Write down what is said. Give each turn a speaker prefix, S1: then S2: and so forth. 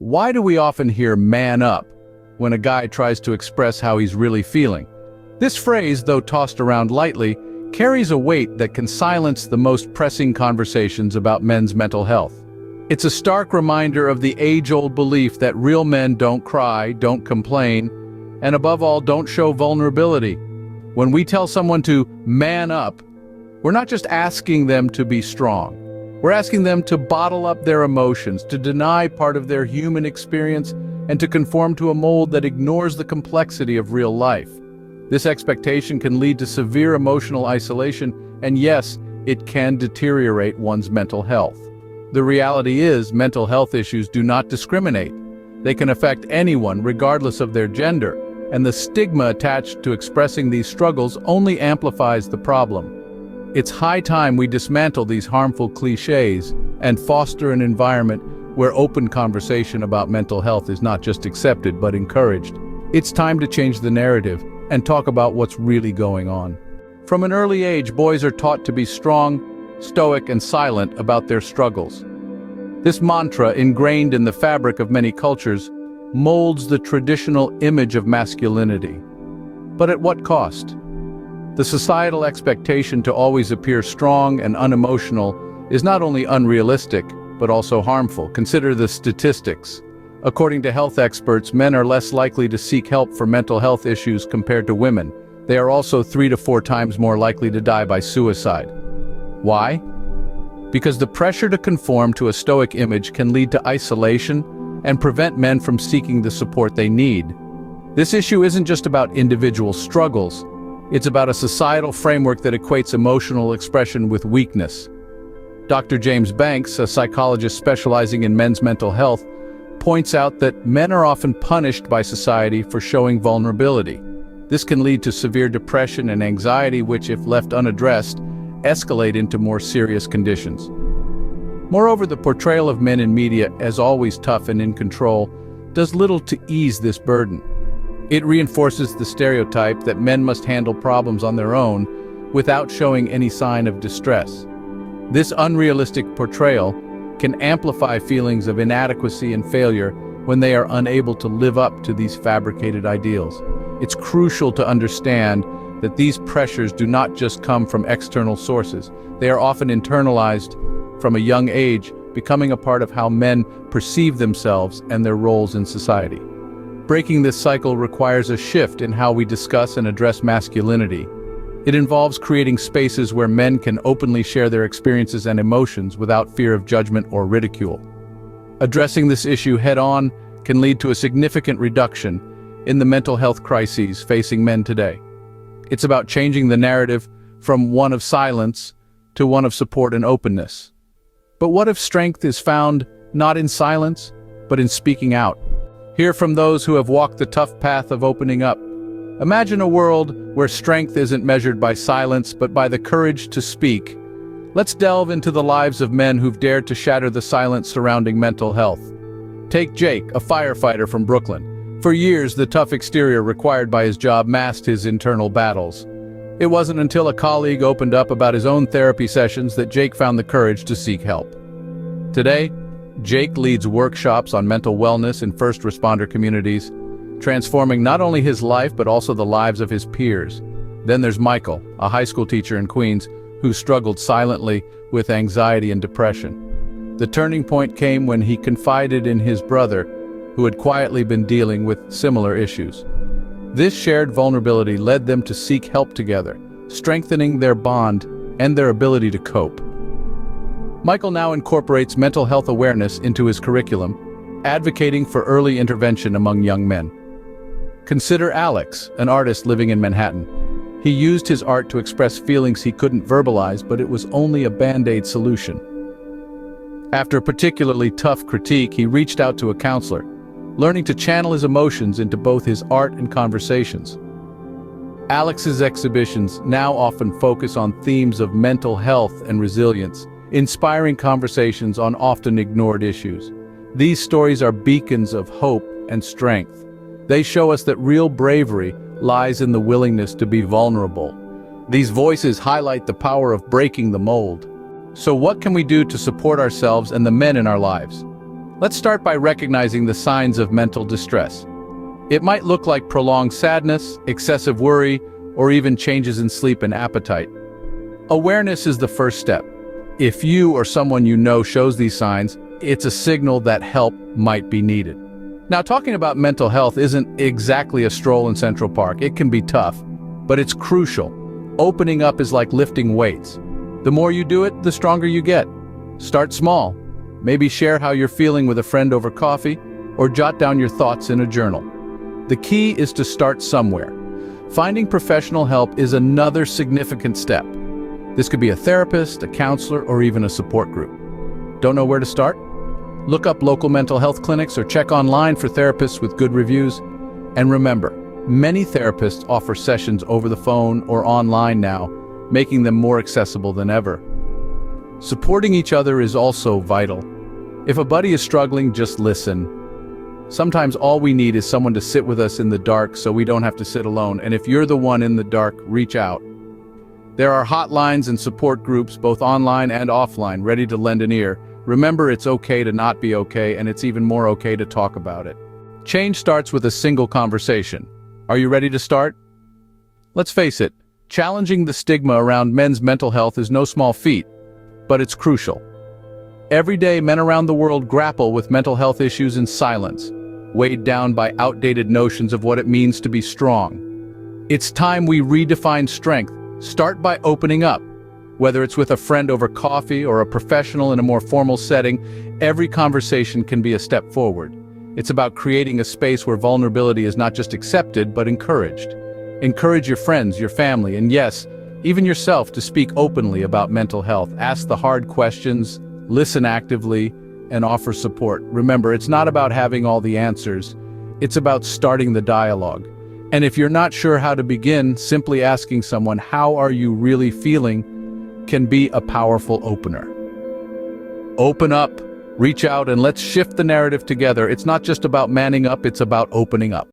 S1: Why do we often hear "man up" when a guy tries to express how he's really feeling? This phrase, though tossed around lightly, carries a weight that can silence the most pressing conversations about men's mental health. It's a stark reminder of the age-old belief that real men don't cry, don't complain, and above all, don't show vulnerability. When we tell someone to man up, we're not just asking them to be strong. We're asking them to bottle up their emotions, to deny part of their human experience, and to conform to a mold that ignores the complexity of real life. This expectation can lead to severe emotional isolation, and yes, it can deteriorate one's mental health. The reality is, mental health issues do not discriminate. They can affect anyone, regardless of their gender, and the stigma attached to expressing these struggles only amplifies the problem. It's high time we dismantle these harmful cliches and foster an environment where open conversation about mental health is not just accepted but encouraged. It's time to change the narrative and talk about what's really going on. From an early age, boys are taught to be strong, stoic, and silent about their struggles. This mantra, ingrained in the fabric of many cultures, molds the traditional image of masculinity. But at what cost? The societal expectation to always appear strong and unemotional is not only unrealistic, but also harmful. Consider the statistics. According to health experts, men are less likely to seek help for mental health issues compared to women. They are also 3 to 4 times more likely to die by suicide. Why? Because the pressure to conform to a stoic image can lead to isolation and prevent men from seeking the support they need. This issue isn't just about individual struggles. It's about a societal framework that equates emotional expression with weakness. Dr. James Banks, a psychologist specializing in men's mental health, points out that men are often punished by society for showing vulnerability. This can lead to severe depression and anxiety, which, if left unaddressed, escalate into more serious conditions. Moreover, the portrayal of men in media as always tough and in control does little to ease this burden. It reinforces the stereotype that men must handle problems on their own without showing any sign of distress. This unrealistic portrayal can amplify feelings of inadequacy and failure when they are unable to live up to these fabricated ideals. It's crucial to understand that these pressures do not just come from external sources. They are often internalized from a young age, becoming a part of how men perceive themselves and their roles in society. Breaking this cycle requires a shift in how we discuss and address masculinity. It involves creating spaces where men can openly share their experiences and emotions without fear of judgment or ridicule. Addressing this issue head-on can lead to a significant reduction in the mental health crises facing men today. It's about changing the narrative from one of silence to one of support and openness. But what if strength is found not in silence, but in speaking out? Hear from those who have walked the tough path of opening up. Imagine a world where strength isn't measured by silence, but by the courage to speak. Let's delve into the lives of men who've dared to shatter the silence surrounding mental health. Take Jake, a firefighter from Brooklyn. For years, the tough exterior required by his job masked his internal battles. It wasn't until a colleague opened up about his own therapy sessions that Jake found the courage to seek help. Today, Jake leads workshops on mental wellness in first responder communities, transforming not only his life but also the lives of his peers. Then there's Michael, a high school teacher in Queens, who struggled silently with anxiety and depression. The turning point came when he confided in his brother, who had quietly been dealing with similar issues. This shared vulnerability led them to seek help together, strengthening their bond and their ability to cope. Michael now incorporates mental health awareness into his curriculum, advocating for early intervention among young men. Consider Alex, an artist living in Manhattan. He used his art to express feelings he couldn't verbalize, but it was only a band-aid solution. After a particularly tough critique, he reached out to a counselor, learning to channel his emotions into both his art and conversations. Alex's exhibitions now often focus on themes of mental health and resilience, inspiring conversations on often ignored issues. These stories are beacons of hope and strength. They show us that real bravery lies in the willingness to be vulnerable. These voices highlight the power of breaking the mold. So what can we do to support ourselves and the men in our lives? Let's start by recognizing the signs of mental distress. It might look like prolonged sadness, excessive worry, or even changes in sleep and appetite. Awareness is the first step. If you or someone you know shows these signs, it's a signal that help might be needed. Now, talking about mental health isn't exactly a stroll in Central Park. It can be tough, but it's crucial. Opening up is like lifting weights. The more you do it, the stronger you get. Start small. Maybe share how you're feeling with a friend over coffee, or jot down your thoughts in a journal. The key is to start somewhere. Finding professional help is another significant step. This could be a therapist, a counselor, or even a support group. Don't know where to start? Look up local mental health clinics or check online for therapists with good reviews. And remember, many therapists offer sessions over the phone or online now, making them more accessible than ever. Supporting each other is also vital. If a buddy is struggling, just listen. Sometimes all we need is someone to sit with us in the dark so we don't have to sit alone. And if you're the one in the dark, reach out. There are hotlines and support groups, both online and offline, ready to lend an ear. Remember, it's okay to not be okay, and it's even more okay to talk about it. Change starts with a single conversation. Are you ready to start? Let's face it, challenging the stigma around men's mental health is no small feat, but it's crucial. Every day, men around the world grapple with mental health issues in silence, weighed down by outdated notions of what it means to be strong. It's time we redefine strength. Start by opening up. Whether it's with a friend over coffee or a professional in a more formal setting, every conversation can be a step forward. It's about creating a space where vulnerability is not just accepted, but encouraged. Encourage your friends, your family, and yes, even yourself to speak openly about mental health. Ask the hard questions, listen actively, and offer support. Remember, it's not about having all the answers. It's about starting the dialogue. And if you're not sure how to begin, simply asking someone, "How are you really feeling?" can be a powerful opener. Open up, reach out, and let's shift the narrative together. It's not just about manning up, it's about opening up.